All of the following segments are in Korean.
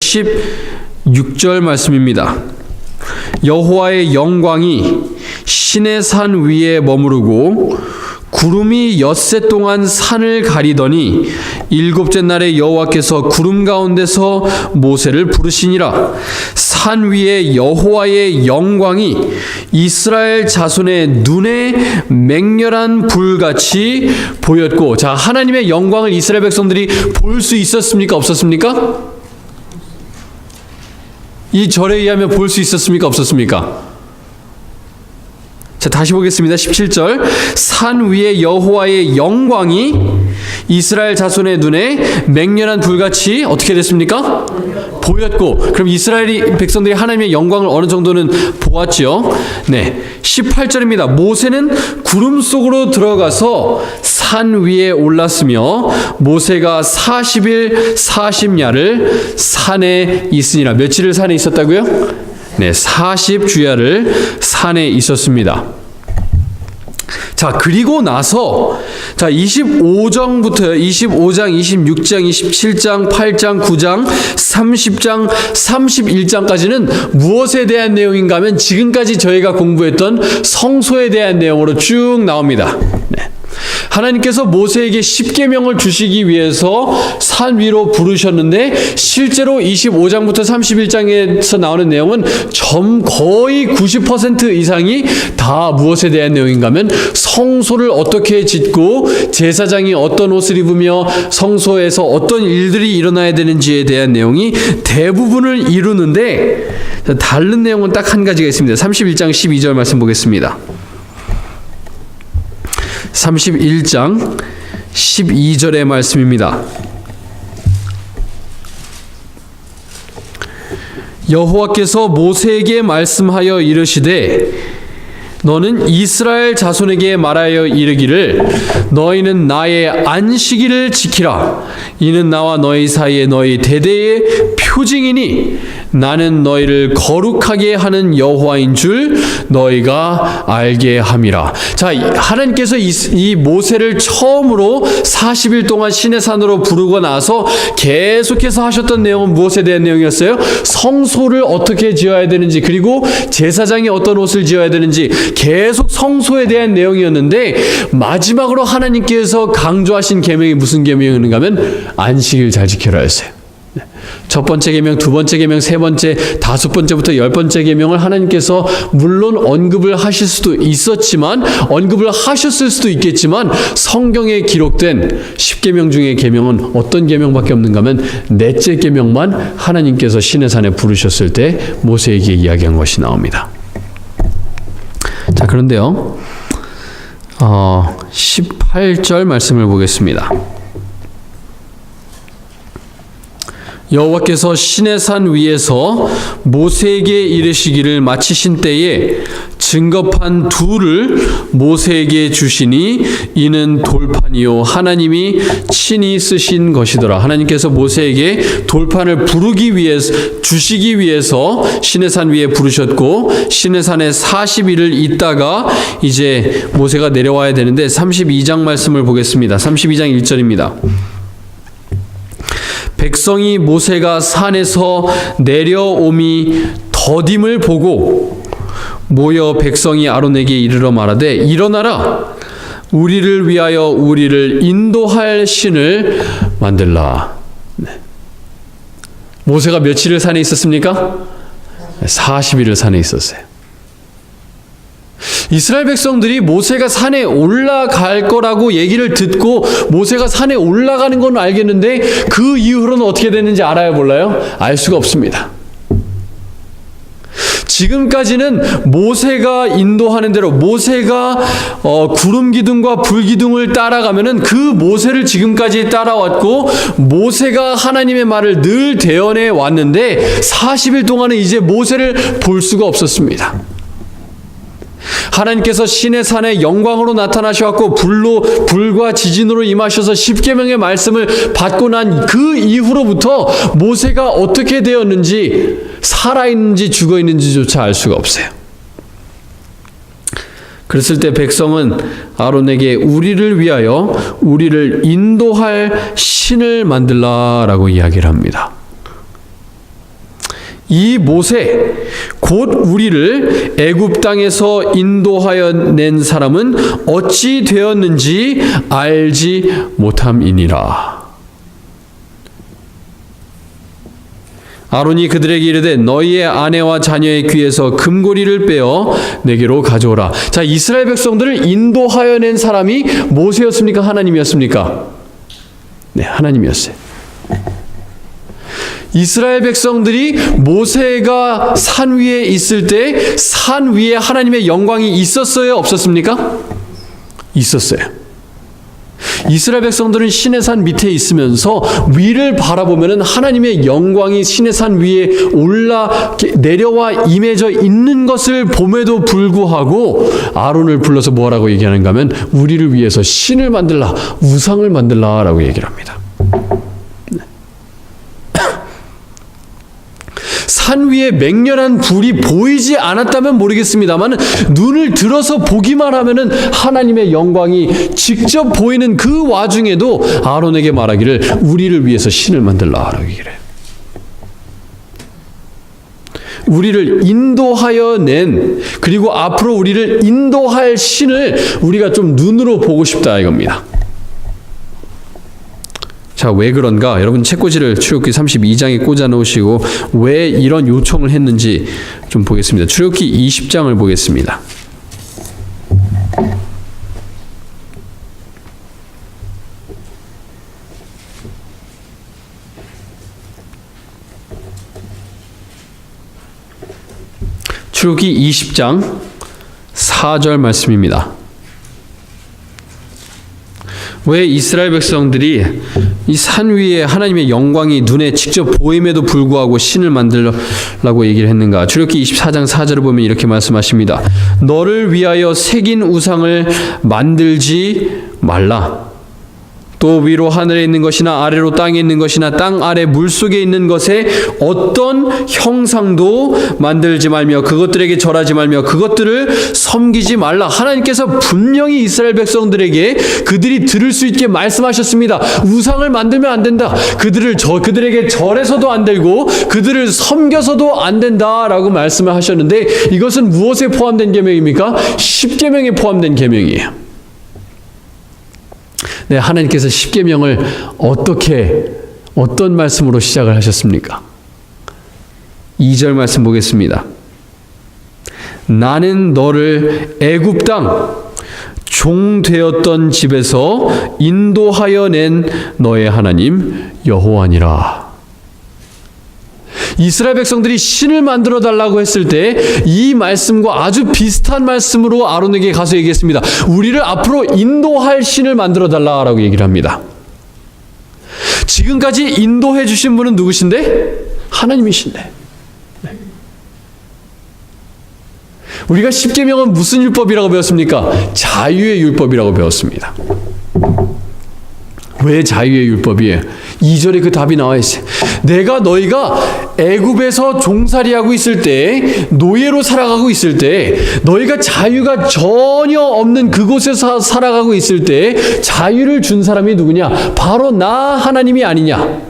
16절 말씀입니다. 여호와의 영광이 신의 산 위에 머무르고 구름이 엿새 동안 산을 가리더니 일곱째 날에 여호와께서 구름 가운데서 모세를 부르시니라. 산 위에 여호와의 영광이 이스라엘 자손의 눈에 맹렬한 불같이 보였고, 자, 하나님의 영광을 이스라엘 백성들이 볼 수 있었습니까? 없었습니까? 이 절에 의하면 볼 수 있었습니까? 없었습니까? 자, 다시 보겠습니다. 17절. 산 위에 여호와의 영광이 이스라엘 자손의 눈에 맹렬한 불같이 어떻게 됐습니까? 보였고, 그럼 이스라엘 백성들이 하나님의 영광을 어느 정도는 보았지요? 네. 18절입니다. 모세는 구름 속으로 들어가서 산 위에 올랐으며 모세가 40일 40야를 산에 있으니라. 며칠을 산에 있었다고요? 네, 40주야를 산에 있었습니다. 자, 그리고 나서 25장부터 25장, 26장, 27장, 8장, 9장, 30장, 31장까지는 무엇에 대한 내용인가 하면 지금까지 저희가 공부했던 성소에 대한 내용으로 쭉 나옵니다. 네. 하나님께서 모세에게 십계명을 주시기 위해서 산 위로 부르셨는데, 실제로 25장부터 31장에서 나오는 내용은 거의 90% 이상이 다 무엇에 대한 내용인가 하면 성소를 어떻게 짓고 제사장이 어떤 옷을 입으며 성소에서 어떤 일들이 일어나야 되는지에 대한 내용이 대부분을 이루는데, 다른 내용은 딱 한 가지가 있습니다. 31장 12절 말씀 보겠습니다. 31장 12절의 말씀입니다. 여호와께서 모세에게 말씀하여 이르시되 너는 이스라엘 자손에게 말하여 이르기를 너희는 나의 안식일을 지키라. 이는 나와 너희 사이에 너희 대대의 표징이니 나는 너희를 거룩하게 하는 여호와인 줄 너희가 알게 함이라. 자, 하나님께서 이 모세를 처음으로 40일 동안 시내 산으로 부르고 나서 계속해서 하셨던 내용은 무엇에 대한 내용이었어요? 성소를 어떻게 지어야 되는지, 그리고 제사장이 어떤 옷을 지어야 되는지, 계속 성소에 대한 내용이었는데, 마지막으로 하나님께서 강조하신 계명이 무슨 계명인가 하면 안식일 잘 지켜라 했어요. 첫 번째 계명, 두 번째 계명, 세 번째, 다섯 번째부터 10번째 계명을 하나님께서 물론 언급을 하실 수도 있었지만, 언급을 하셨을 수도 있겠지만, 성경에 기록된 10계명 중에 계명은 어떤 계명밖에 없는가 하면 넷째 계명만 하나님께서 시내산에 부르셨을 때 모세에게 이야기한 것이 나옵니다. 자, 그런데요, 18절 말씀을 보겠습니다. 여호와께서 시내산 위에서 모세에게 이르시기를 마치신 때에 증거판 둘을 모세에게 주시니 이는 돌판이요 하나님이 친히 쓰신 것이더라. 하나님께서 모세에게 돌판을 주시기 위해서 시내산 위에 부르셨고, 시내산에 40일을 있다가 이제 모세가 내려와야 되는데, 32장 말씀을 보겠습니다. 32장 1절입니다. 백성이 모세가 산에서 내려옴이 더딤을 보고 모여 백성이 아론에게 이르러 말하되 일어나라, 우리를 위하여 우리를 인도할 신을 만들라. 네. 모세가 며칠을 산에 있었습니까? 40일을 산에 있었어요. 이스라엘 백성들이 모세가 산에 올라갈 거라고 얘기를 듣고 모세가 산에 올라가는 건 알겠는데 그 이후로는 어떻게 됐는지 알아요, 몰라요? 알 수가 없습니다. 지금까지는 모세가 인도하는 대로, 모세가 구름 기둥과 불 기둥을 따라가면은 그 모세를 지금까지 따라왔고, 모세가 하나님의 말을 늘 대언해 왔는데 40일 동안은 이제 모세를 볼 수가 없었습니다. 하나님께서 시내산에 영광으로 나타나셔서 불과 지진으로 임하셔서 십계명의 말씀을 받고 난 그 이후로부터 모세가 어떻게 되었는지, 살아있는지 죽어있는지조차 알 수가 없어요. 그랬을 때 백성은 아론에게 우리를 위하여 우리를 인도할 신을 만들라라고 이야기를 합니다. 이 모세 곧 우리를 애굽 땅에서 인도하여 낸 사람은 어찌 되었는지 알지 못함이니라. 아론이 그들에게 이르되 너희의 아내와 자녀의 귀에서 금고리를 빼어 내게로 가져오라. 자, 이스라엘 백성들을 인도하여 낸 사람이 모세였습니까? 하나님이었습니까? 네, 하나님이었어요. 이스라엘 백성들이 모세가 산 위에 있을 때 산 위에 하나님의 영광이 있었어요? 없었습니까? 있었어요. 이스라엘 백성들은 시내산 밑에 있으면서 위를 바라보면 하나님의 영광이 시내산 위에 내려와 임해져 있는 것을 봄에도 불구하고 아론을 불러서 뭐라고 얘기하는가 하면 우리를 위해서 신을 만들라, 우상을 만들라 라고 얘기를 합니다. 산 위에 맹렬한 불이 보이지 않았다면 모르겠습니다만 눈을 들어서 보기만 하면은 하나님의 영광이 직접 보이는 그 와중에도 아론에게 말하기를 우리를 위해서 신을 만들라 라고 얘기를 해요. 우리를 인도하여 낸, 그리고 앞으로 우리를 인도할 신을 우리가 좀 눈으로 보고 싶다 이겁니다. 자, 왜 그런가? 여러분 책꽂이를 출애굽기 32장에 꽂아 놓으시고 왜 이런 요청을 했는지 좀 보겠습니다. 출애굽기 20장을 보겠습니다. 출애굽기 20장 4절 말씀입니다. 왜 이스라엘 백성들이 이 산 위에 하나님의 영광이 눈에 직접 보임에도 불구하고 신을 만들라고 얘기를 했는가? 출애굽기 24장 4절을 보면 이렇게 말씀하십니다. 너를 위하여 새긴 우상을 만들지 말라. 또 위로 하늘에 있는 것이나 아래로 땅에 있는 것이나 땅 아래 물속에 있는 것에 어떤 형상도 만들지 말며 그것들에게 절하지 말며 그것들을 섬기지 말라. 하나님께서 분명히 이스라엘 백성들에게 그들이 들을 수 있게 말씀하셨습니다. 우상을 만들면 안 된다. 그들에게 절해서도 안 되고 그들을 섬겨서도 안 된다라고 말씀을 하셨는데 이것은 무엇에 포함된 계명입니까? 10계명에 포함된 계명이에요. 네, 하나님께서 10계명을 어떤 말씀으로 시작을 하셨습니까? 2절 말씀 보겠습니다. 나는 너를 애굽 땅 종 되었던 집에서 인도하여 낸 너의 하나님 여호와니라. 이스라엘 백성들이 신을 만들어 달라고 했을 때 이 말씀과 아주 비슷한 말씀으로 아론에게 가서 얘기했습니다. 우리를 앞으로 인도할 신을 만들어 달라고 얘기를 합니다. 지금까지 인도해 주신 분은 누구신데? 하나님이신데. 우리가 10계명은 무슨 율법이라고 배웠습니까? 자유의 율법이라고 배웠습니다. 왜 자유의 율법이에요? 2절에 그 답이 나와 있어요. 너희가 애굽에서 종살이하고 있을 때, 노예로 살아가고 있을 때, 너희가 자유가 전혀 없는 그곳에서 살아가고 있을 때 자유를 준 사람이 누구냐? 바로 나 하나님이 아니냐?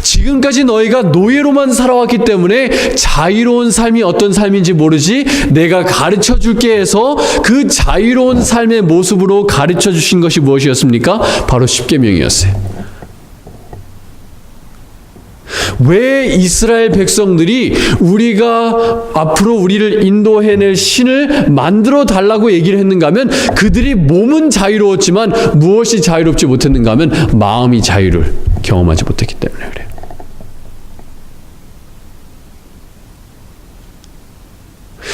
지금까지 너희가 노예로만 살아왔기 때문에 자유로운 삶이 어떤 삶인지 모르지 내가 가르쳐 줄게 해서 그 자유로운 삶의 모습으로 가르쳐 주신 것이 무엇이었습니까? 바로 10계명이었어요. 왜 이스라엘 백성들이 우리가 앞으로 우리를 인도해낼 신을 만들어 달라고 얘기를 했는가 하면 그들이 몸은 자유로웠지만 무엇이 자유롭지 못했는가 하면 마음이 자유를 경험하지 못했기 때문에 그래요.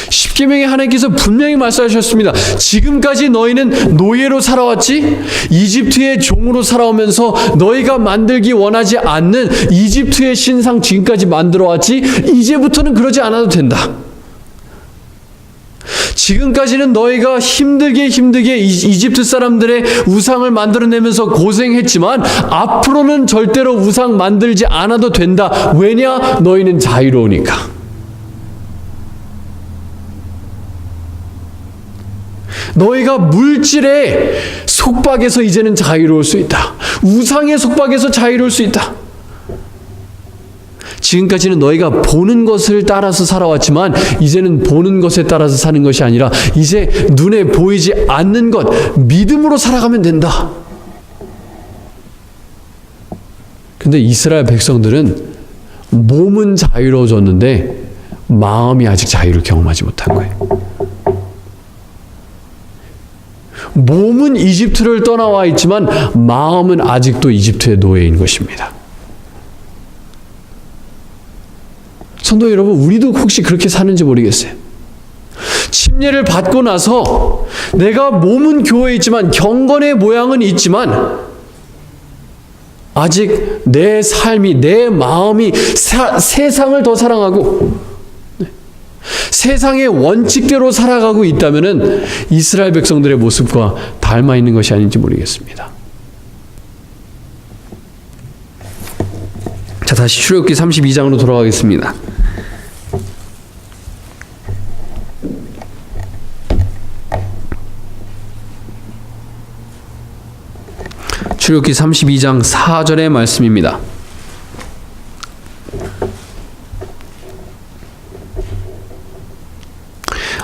십계명에 하나님께서 분명히 말씀하셨습니다. 지금까지 너희는 노예로 살아왔지? 이집트의 종으로 살아오면서 너희가 만들기 원하지 않는 이집트의 신상 지금까지 만들어왔지? 이제부터는 그러지 않아도 된다. 지금까지는 너희가 힘들게 이집트 사람들의 우상을 만들어내면서 고생했지만 앞으로는 절대로 우상 만들지 않아도 된다. 왜냐? 너희는 자유로우니까. 너희가 물질의 속박에서 이제는 자유로울 수 있다. 우상의 속박에서 자유로울 수 있다. 지금까지는 너희가 보는 것을 따라서 살아왔지만 이제는 보는 것에 따라서 사는 것이 아니라 이제 눈에 보이지 않는 것, 믿음으로 살아가면 된다. 근데 이스라엘 백성들은 몸은 자유로워졌는데 마음이 아직 자유를 경험하지 못한 거예요. 몸은 이집트를 떠나와 있지만 마음은 아직도 이집트의 노예인 것입니다. 성도 여러분, 우리도 혹시 그렇게 사는지 모르겠어요. 침례를 받고 나서 내가 몸은 교회에 있지만 경건의 모양은 있지만 아직 내 삶이, 내 마음이 세상을 더 사랑하고 세상의 원칙대로 살아가고 있다면 이스라엘 백성들의 모습과 닮아 있는 것이 아닌지 모르겠습니다. 자, 다시 출애굽기 32장으로 돌아가겠습니다. 출애굽기 32장 4절의 말씀입니다.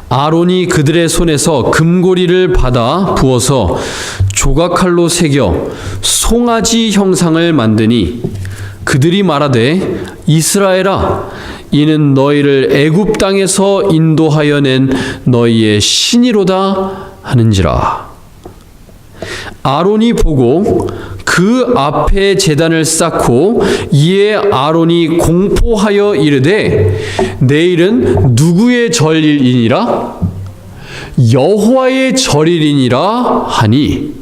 아론이 그들의 손에서 금고리를 받아 부어서 조각칼로 새겨 송아지 형상을 만드니 그들이 말하되 이스라엘아 이는 너희를 애굽 땅에서 인도하여 낸 너희의 신이로다 하는지라. 아론이 보고 그 앞에 제단을 쌓고 이에 아론이 공포하여 이르되 내일은 누구의 절일이니라? 여호와의 절일이니라 하니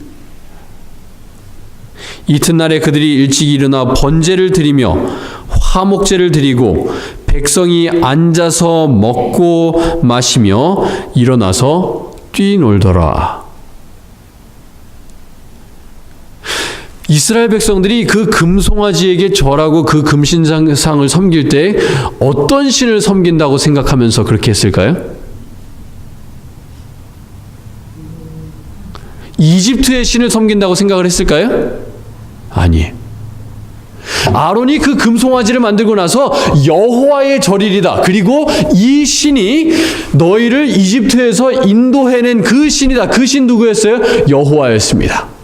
이튿날에 그들이 일찍 일어나 번제를 드리며 화목제를 드리고 백성이 앉아서 먹고 마시며 일어나서 뛰놀더라. 이스라엘 백성들이 그 금송아지에게 절하고 그 금신상을 섬길 때 어떤 신을 섬긴다고 생각하면서 그렇게 했을까요? 이집트의 신을 섬긴다고 생각을 했을까요? 아니에요. 아론이 그 금송아지를 만들고 나서 여호와의 절일이다. 그리고 이 신이 너희를 이집트에서 인도해낸 그 신이다. 그 신 누구였어요? 여호와였습니다.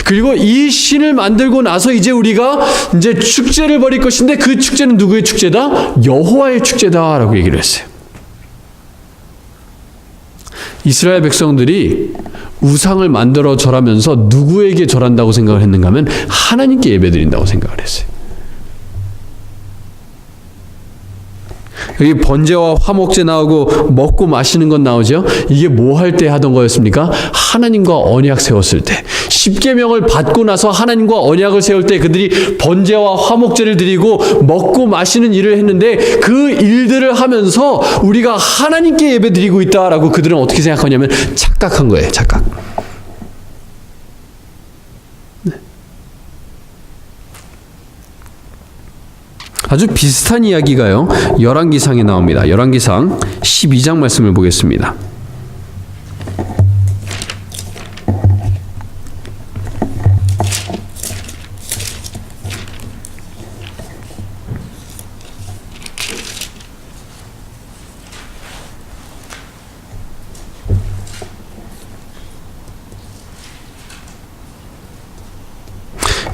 그리고 이 신을 만들고 나서 이제 우리가 이제 축제를 벌일 것인데 그 축제는 누구의 축제다? 여호와의 축제다라고 얘기를 했어요. 이스라엘 백성들이 우상을 만들어 절하면서 누구에게 절한다고 생각을 했는가 하면 하나님께 예배드린다고 생각을 했어요. 여기 번제와 화목제 나오고 먹고 마시는 건 나오죠. 이게 뭐 할 때 하던 거였습니까? 하나님과 언약 세웠을 때. 십계명을 받고 나서 하나님과 언약을 세울 때 그들이 번제와 화목제를 드리고 먹고 마시는 일을 했는데 그 일들을 하면서 우리가 하나님께 예배드리고 있다라고 그들은 어떻게 생각하냐면 착각한 거예요. 착각. 아주 비슷한 이야기가요. 열왕기상에 나옵니다. 열왕기상 12장 말씀을 보겠습니다.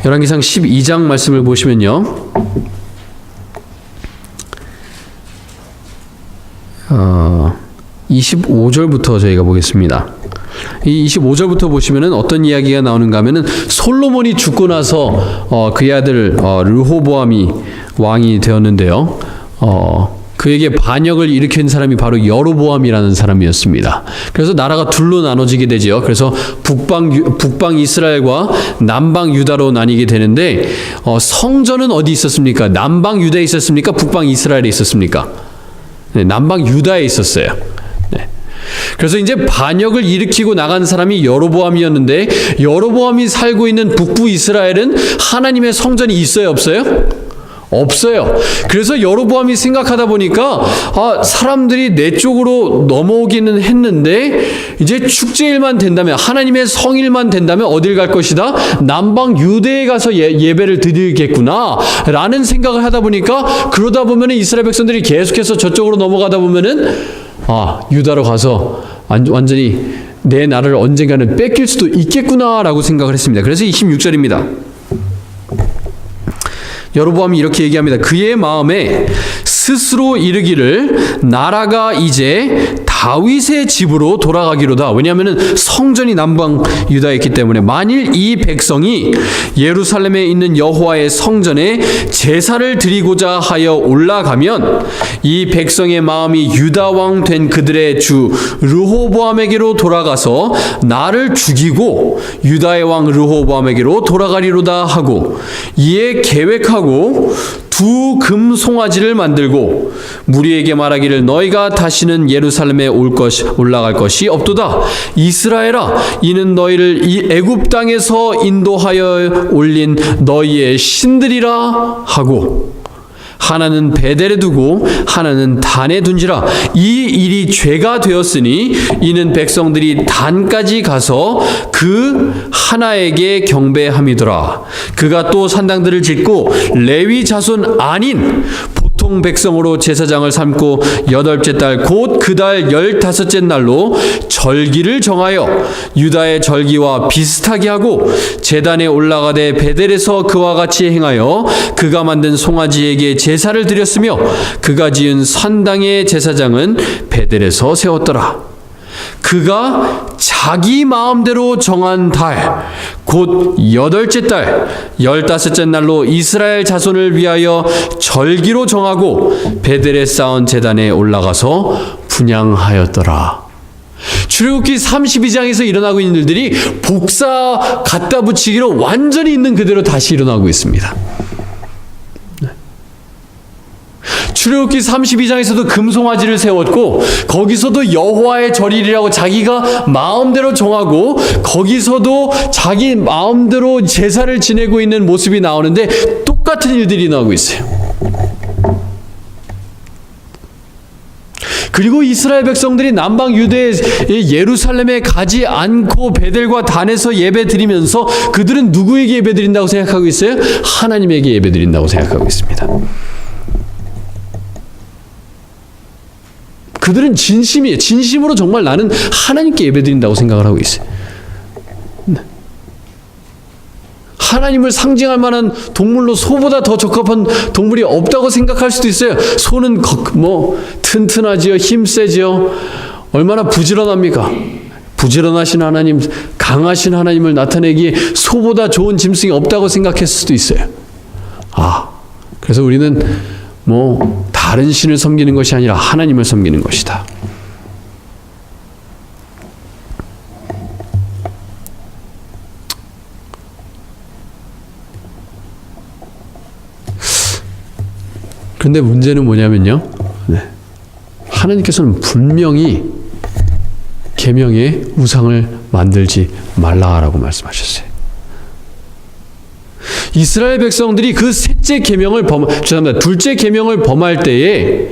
열왕기상 12장 말씀을 보시면요. 25절부터 저희가 보겠습니다. 이 25절부터 보시면은 어떤 이야기가 나오는가 하면은 솔로몬이 죽고 나서 그의 아들 르호보암이 왕이 되었는데요. 그에게 반역을 일으킨 사람이 바로 여로보암이라는 사람이었습니다. 그래서 나라가 둘로 나눠지게 되죠. 그래서 북방 이스라엘과 남방 유다로 나뉘게 되는데 성전은 어디 있었습니까? 남방 유다에 있었습니까? 북방 이스라엘에 있었습니까? 네, 남방 유다에 있었어요. 네. 그래서 이제 반역을 일으키고 나간 사람이 여로보암이었는데 여로보암이 살고 있는 북부 이스라엘은 하나님의 성전이 있어요, 없어요? 없어요. 그래서 여로보암이 생각하다 보니까 사람들이 내 쪽으로 넘어오기는 했는데 이제 축제일만 된다면, 하나님의 성일만 된다면 어딜 갈 것이다? 남방 유대에 가서 예배를 드리겠구나 라는 생각을 하다 보니까, 그러다 보면 이스라엘 백성들이 계속해서 저쪽으로 넘어가다 보면은 유다로 가서 완전히 내 나라를 언젠가는 뺏길 수도 있겠구나 라고 생각을 했습니다. 그래서 26절입니다. 여로보암이 이렇게 얘기합니다. 그의 마음에 스스로 이르기를 나라가 이제 다윗의 집으로 돌아가기로다. 왜냐하면 성전이 남방 유다에 있기 때문에, 만일 이 백성이 예루살렘에 있는 여호와의 성전에 제사를 드리고자 하여 올라가면 이 백성의 마음이 유다 왕 된 그들의 주 르호보암에게로 돌아가서 나를 죽이고 유다의 왕 르호보암에게로 돌아가리로다 하고, 이에 계획하고 두 금 송아지를 만들고 무리에게 말하기를 너희가 다시는 예루살렘에 올라갈 것이 없도다. 이스라엘아, 이는 너희를 이 애굽 땅에서 인도하여 올린 너희의 신들이라 하고, 하나는 베델에 두고 하나는 단에 둔지라. 이 일이 죄가 되었으니 이는 백성들이 단까지 가서 그 하나에게 경배함이더라. 그가 또 산당들을 짓고 레위 자손 아닌 보통 백성으로 제사장을 삼고 8째 달 곧 그 달 15째 날로 절기를 정하여 유다의 절기와 비슷하게 하고 제단에 올라가되 베델에서 그와 같이 행하여 그가 만든 송아지에게 제사를 드렸으며 그가 지은 산당의 제사장은 베델에서 세웠더라. 그가 자기 마음대로 정한 달, 곧 8째 달 15째 날로 이스라엘 자손을 위하여 절기로 정하고 베델에 쌓은 제단에 올라가서 분향하였더라. 출애굽기 32장에서 일어나고 있는 일들이 복사 갖다 붙이기로 완전히 있는 그대로 다시 일어나고 있습니다. 출애굽기 32장에서도 금송아지를 세웠고, 거기서도 여호와의 절일이라고 자기가 마음대로 정하고, 거기서도 자기 마음대로 제사를 지내고 있는 모습이 나오는데 똑같은 일들이 나오고 있어요. 그리고 이스라엘 백성들이 남방 유대의 예루살렘에 가지 않고 베델과 단에서 예배 드리면서 그들은 누구에게 예배 드린다고 생각하고 있어요? 하나님에게 예배 드린다고 생각하고 있습니다. 그들은 진심으로 정말 나는 하나님께 예배드린다고 생각을 하고 있어요. 하나님을 상징할 만한 동물로 소보다 더 적합한 동물이 없다고 생각할 수도 있어요. 소는 튼튼하지요, 힘세지요. 얼마나 부지런합니까? 부지런하신 하나님, 강하신 하나님을 나타내기에 소보다 좋은 짐승이 없다고 생각했을 수도 있어요. 그래서 우리는 다른 신을 섬기는 것이 아니라 하나님을 섬기는 것이다. 그런데 문제는 뭐냐면요. 하나님께서는 분명히 계명에 우상을 만들지 말라라고 말씀하셨어요. 이스라엘 백성들이 그 둘째 계명을 범할 때에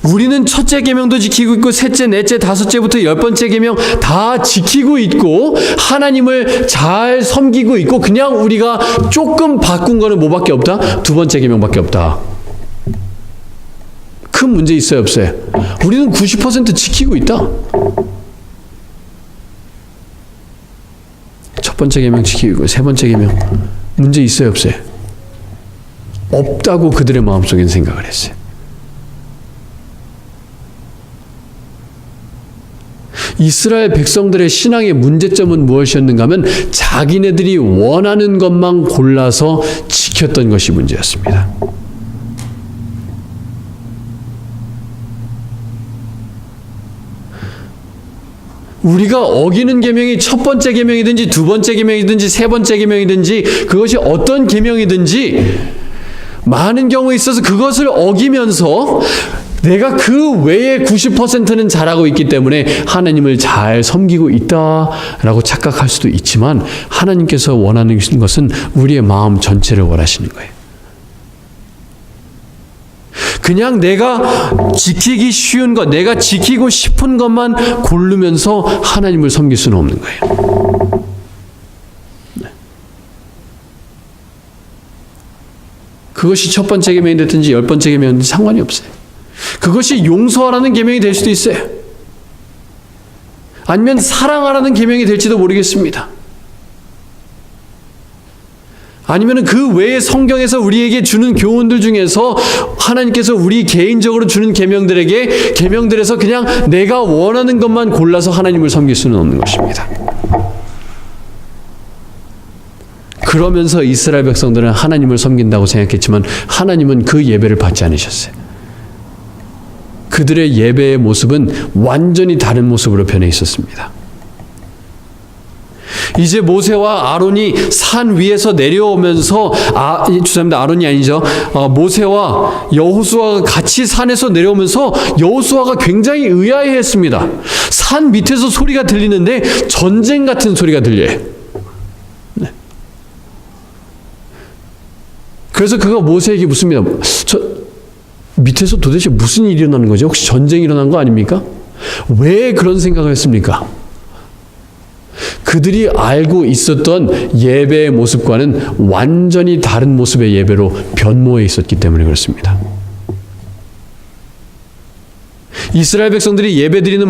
우리는 첫째 계명도 지키고 있고 셋째, 넷째, 다섯째부터 10번째 계명 다 지키고 있고 하나님을 잘 섬기고 있고, 그냥 우리가 조금 바꾼 거는 뭐밖에 없다? 2번째 계명밖에 없다. 큰 문제 있어요, 없어요? 우리는 90% 지키고 있다. 첫 번째 계명 지키고 있고 세 번째 계명 문제 있어요, 없어요? 없다고 그들의 마음속에는 생각을 했어요. 이스라엘 백성들의 신앙의 문제점은 무엇이었는가 하면 자기네들이 원하는 것만 골라서 지켰던 것이 문제였습니다. 우리가 어기는 계명이 첫 번째 계명이든지 두 번째 계명이든지 세 번째 계명이든지 그것이 어떤 계명이든지 많은 경우에 있어서 그것을 어기면서 내가 그 외의 90%는 잘하고 있기 때문에 하나님을 잘 섬기고 있다라고 착각할 수도 있지만, 하나님께서 원하는 것은 우리의 마음 전체를 원하시는 거예요. 그냥 내가 지키기 쉬운 것, 내가 지키고 싶은 것만 고르면서 하나님을 섬길 수는 없는 거예요. 그것이 첫 번째 계명이 됐든지 10번째 계명이 됐든지 상관이 없어요. 그것이 용서하라는 계명이 될 수도 있어요. 아니면 사랑하라는 계명이 될지도 모르겠습니다. 아니면 그 외에 성경에서 우리에게 주는 교훈들 중에서 하나님께서 우리 개인적으로 주는 계명들에서 그냥 내가 원하는 것만 골라서 하나님을 섬길 수는 없는 것입니다. 그러면서 이스라엘 백성들은 하나님을 섬긴다고 생각했지만 하나님은 그 예배를 받지 않으셨어요. 그들의 예배의 모습은 완전히 다른 모습으로 변해 있었습니다. 이제 모세와 아론이 산 위에서 내려오면서 죄송합니다. 아론이 아니죠. 모세와 여호수아가 같이 산에서 내려오면서 여호수아가 굉장히 의아해했습니다. 산 밑에서 소리가 들리는데 전쟁 같은 소리가 들려요. 그래서 그가 모세에게 묻습니다. 저 밑에서 도대체 무슨 일이 일어나는 거죠? 혹시 전쟁이 일어난 거 아닙니까? 왜 그런 생각을 했습니까? 그들이 알고 있었던 예배의 모습과는 완전히 다른 모습의 예배로 변모해 있었기 때문에 그렇습니다. 이스라엘 백성들이 예배드리는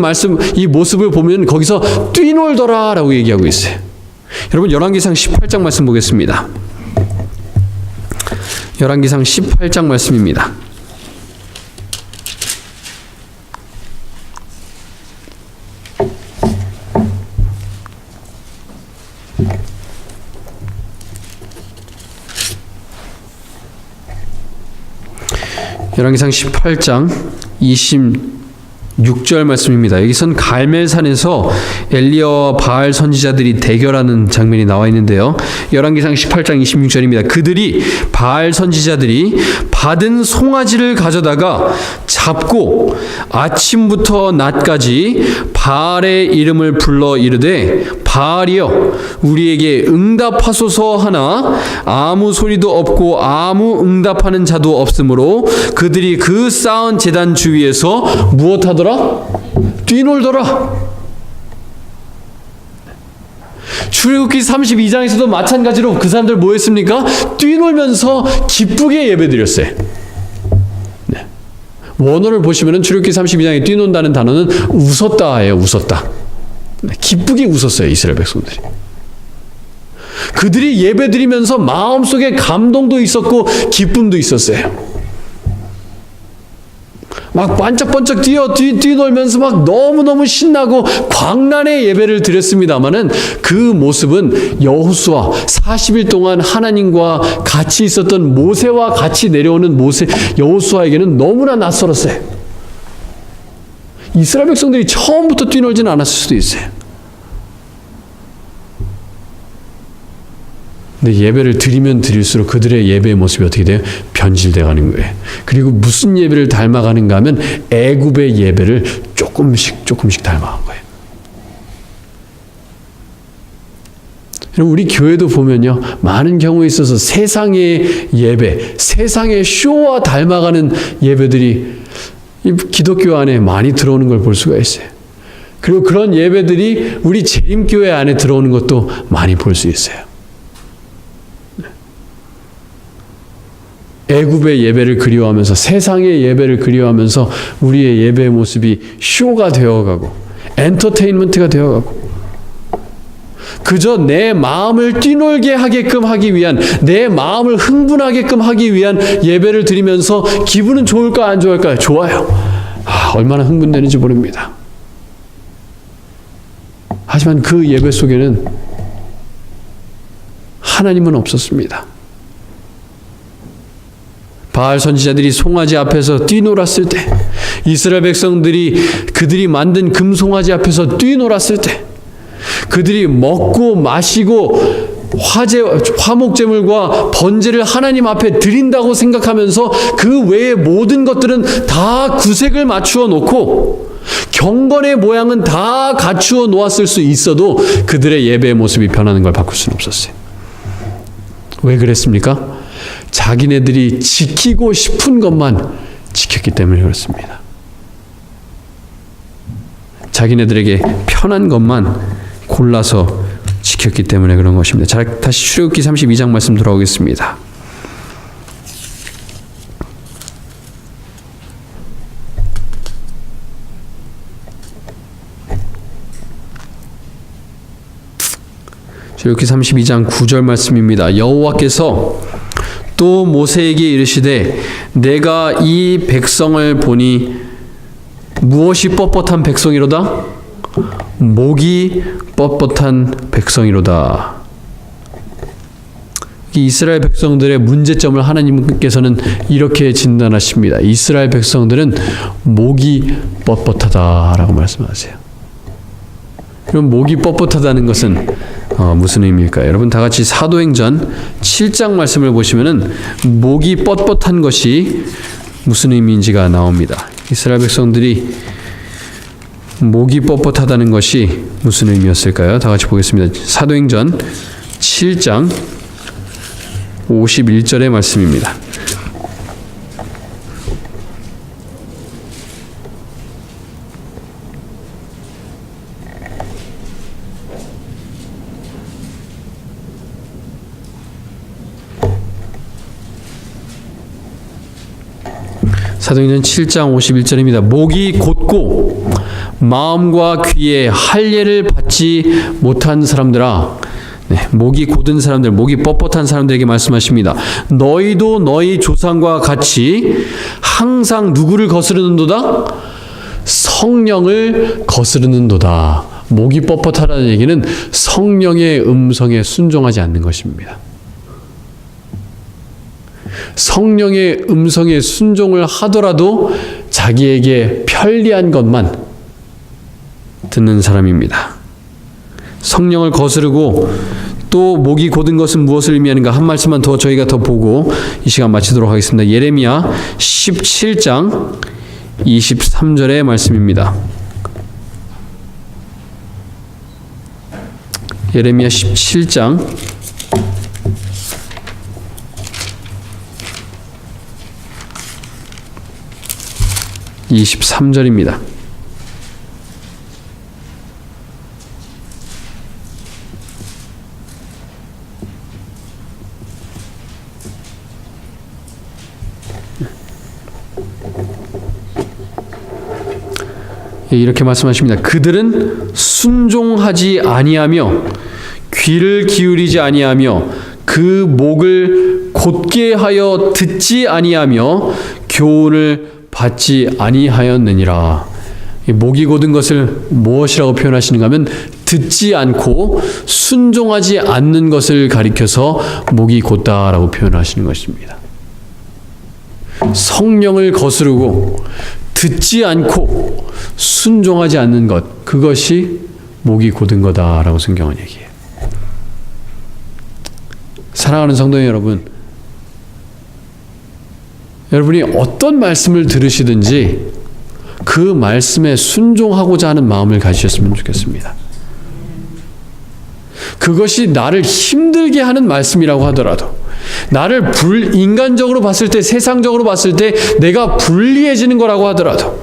이 모습을 보면 거기서 뛰놀더라 라고 얘기하고 있어요. 여러분 열왕기상 18장 말씀 보겠습니다. 열왕기상 18장 말씀입니다. 열왕기상 18장 26절 말씀입니다. 여기선 갈멜산에서 엘리야와 바알 선지자들이 대결하는 장면이 나와 있는데요. 열왕기상 18장 26절입니다. 그들이 바알 선지자들이 받은 송아지를 가져다가 잡고 아침부터 낮까지 바알의 이름을 불러 이르되 바알이여 우리에게 응답하소서 하나 아무 소리도 없고 아무 응답하는 자도 없으므로 그들이 그 쌓은 제단 주위에서 무엇하더라? 뛰놀더라. 출애굽기 32장에서도 마찬가지로 그 사람들 뭐 했습니까? 뛰놀면서 기쁘게 예배드렸어요. 네. 원어를 보시면 출애굽기 32장에 뛰논다는 단어는 웃었다예요. 웃었다. 네. 기쁘게 웃었어요. 이스라엘 백성들이. 그들이 예배드리면서 마음속에 감동도 있었고 기쁨도 있었어요. 막 반짝반짝 뛰놀면서 막 너무너무 신나고 광란의 예배를 드렸습니다마는 그 모습은 여호수아 40일 동안 하나님과 같이 있었던 모세와 같이 내려오는 여호수아에게는 너무나 낯설었어요. 이스라엘 백성들이 처음부터 뛰놀지는 않았을 수도 있어요. 근데 예배를 드리면 드릴수록 그들의 예배의 모습이 어떻게 돼요? 변질되어 가는 거예요. 그리고 무슨 예배를 닮아가는가 하면 애굽의 예배를 조금씩 닮아간 거예요. 우리 교회도 보면요, 많은 경우에 있어서 세상의 예배, 세상의 쇼와 닮아가는 예배들이 이 기독교 안에 많이 들어오는 걸 볼 수가 있어요. 그리고 그런 예배들이 우리 재림교회 안에 들어오는 것도 많이 볼 수 있어요. 애굽의 예배를 그리워하면서 세상의 예배를 그리워하면서 우리의 예배의 모습이 쇼가 되어가고 엔터테인먼트가 되어가고 그저 내 마음을 뛰놀게 하게끔 하기 위한, 내 마음을 흥분하게끔 하기 위한 예배를 드리면서 기분은 좋을까 안 좋을까요? 좋아요. 얼마나 흥분되는지 모릅니다. 하지만 그 예배 속에는 하나님은 없었습니다. 바알 선지자들이 송아지 앞에서 뛰놀았을 때, 이스라엘 백성들이 그들이 만든 금송아지 앞에서 뛰놀았을 때, 그들이 먹고 마시고 화목제물과 번제를 하나님 앞에 드린다고 생각하면서 그 외의 모든 것들은 다 구색을 맞추어 놓고 경건의 모양은 다 갖추어 놓았을 수 있어도 그들의 예배의 모습이 변하는 걸 바꿀 수는 없었어요. 왜 그랬습니까? 자기네들이 지키고 싶은 것만 지켰기 때문에 그렇습니다. 자기네들에게 편한 것만 골라서 지켰기 때문에 그런 것입니다. 자, 다시 출애굽기 32장 말씀 돌아오겠습니다. 출애굽기 32장 9절 말씀입니다. 여호와께서 또 모세에게 이르시되 내가 이 백성을 보니 무엇이 뻣뻣한 백성이로다? 목이 뻣뻣한 백성이로다. 이스라엘 백성들의 문제점을 하나님께서는 이렇게 진단하십니다. 이스라엘 백성들은 목이 뻣뻣하다라고 말씀하세요. 그럼 목이 뻣뻣하다는 것은 무슨 의미일까요? 여러분 다 같이 사도행전 7장 말씀을 보시면은 목이 뻣뻣한 것이 무슨 의미인지가 나옵니다. 이스라엘 백성들이 목이 뻣뻣하다는 것이 무슨 의미였을까요? 다 같이 보겠습니다. 사도행전 7장 51절의 말씀입니다. 사도행전 7장 51절입니다. 목이 곧고 마음과 귀에 할례를 받지 못한 사람들아, 목이 곧은 사람들, 목이 뻣뻣한 사람들에게 말씀하십니다. 너희도 너희 조상과 같이 항상 누구를 거스르는도다? 성령을 거스르는도다. 목이 뻣뻣하다는 얘기는 성령의 음성에 순종하지 않는 것입니다. 성령의 음성에 순종을 하더라도 자기에게 편리한 것만 듣는 사람입니다. 성령을 거스르고 또 목이 곧은 것은 무엇을 의미하는가 한 말씀만 더 저희가 더 보고 이 시간 마치도록 하겠습니다. 예레미야 17장 23절의 말씀입니다. 예레미야 17장 23절입니다. 이렇게 말씀하십니다. 그들은 순종하지 아니하며 귀를 기울이지 아니하며 그 목을 곧게 하여 듣지 아니하며 교훈을 받지 아니하였느니라. 목이 곧은 것을 무엇이라고 표현하시는가 하면 듣지 않고 순종하지 않는 것을 가리켜서 목이 곧다라고 표현하시는 것입니다. 성령을 거스르고 듣지 않고 순종하지 않는 것, 그것이 목이 곧은 거다라고 성경은 얘기해요. 사랑하는 성도 여러분, 여러분이 어떤 말씀을 들으시든지 그 말씀에 순종하고자 하는 마음을 가지셨으면 좋겠습니다. 그것이 나를 힘들게 하는 말씀이라고 하더라도, 나를 인간적으로 봤을 때, 세상적으로 봤을 때 내가 불리해지는 거라고 하더라도,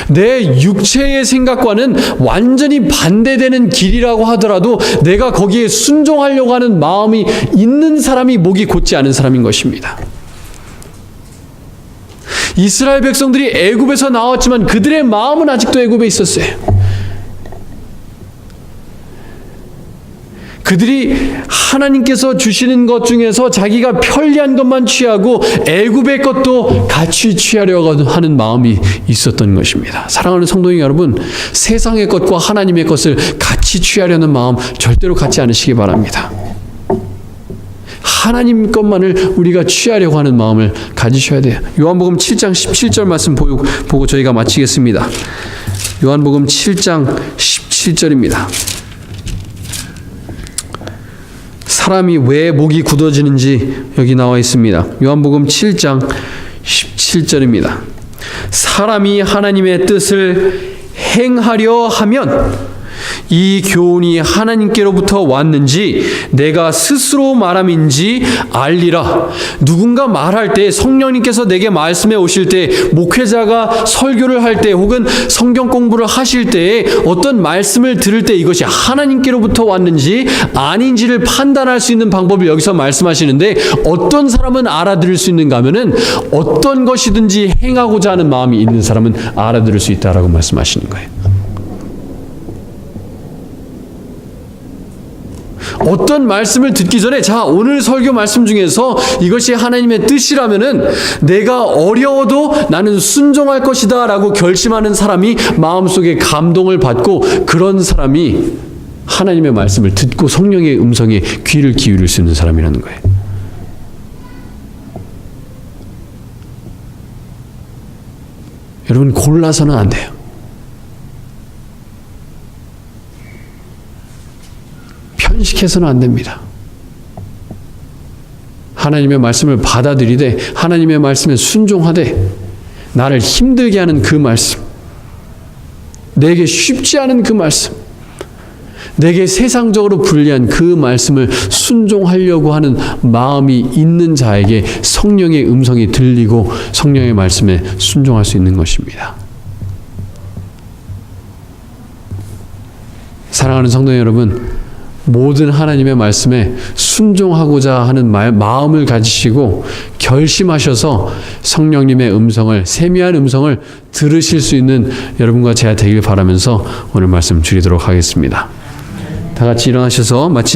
내 육체의 생각과는 완전히 반대되는 길이라고 하더라도 내가 거기에 순종하려고 하는 마음이 있는 사람이 목이 곧지 않은 사람인 것입니다. 이스라엘 백성들이 애굽에서 나왔지만 그들의 마음은 아직도 애굽에 있었어요. 그들이 하나님께서 주시는 것 중에서 자기가 편리한 것만 취하고 애굽의 것도 같이 취하려고 하는 마음이 있었던 것입니다. 사랑하는 성도님 여러분, 세상의 것과 하나님의 것을 같이 취하려는 마음 절대로 갖지 않으시기 바랍니다. 하나님 것만을 우리가 취하려고 하는 마음을 가지셔야 돼요. 요한복음 7장 17절 말씀 보고 저희가 마치겠습니다. 요한복음 7장 17절입니다. 사람이 왜 목이 굳어지는지 여기 나와 있습니다. 요한복음 7장 17절입니다. 사람이 하나님의 뜻을 행하려 하면 이 교훈이 하나님께로부터 왔는지 내가 스스로 말함인지 알리라. 누군가 말할 때, 성령님께서 내게 말씀해 오실 때, 목회자가 설교를 할 때 혹은 성경 공부를 하실 때 어떤 말씀을 들을 때 이것이 하나님께로부터 왔는지 아닌지를 판단할 수 있는 방법을 여기서 말씀하시는데, 어떤 사람은 알아들을 수 있는가 하면은 어떤 것이든지 행하고자 하는 마음이 있는 사람은 알아들을 수 있다라고 말씀하시는 거예요. 어떤 말씀을 듣기 전에, 자, 오늘 설교 말씀 중에서 이것이 하나님의 뜻이라면은 내가 어려워도 나는 순종할 것이다 라고 결심하는 사람이 마음속에 감동을 받고, 그런 사람이 하나님의 말씀을 듣고 성령의 음성에 귀를 기울일 수 있는 사람이라는 거예요. 여러분, 골라서는 안 돼요. 편식해서는 안 됩니다. 하나님의 말씀을 받아들이되, 하나님의 말씀에 순종하되, 나를 힘들게 하는 그 말씀, 내게 쉽지 않은 그 말씀, 내게 세상적으로 불리한 그 말씀을 순종하려고 하는 마음이 있는 자에게 성령의 음성이 들리고 성령의 말씀에 순종할 수 있는 것입니다. 사랑하는 성도 여러분, 모든 하나님의 말씀에 순종하고자 하는 마음을 가지시고 결심하셔서 성령님의 음성을, 세미한 음성을 들으실 수 있는 여러분과 제가 되길 바라면서 오늘 말씀 드리도록 하겠습니다. 다 같이 일어나셔서 마치는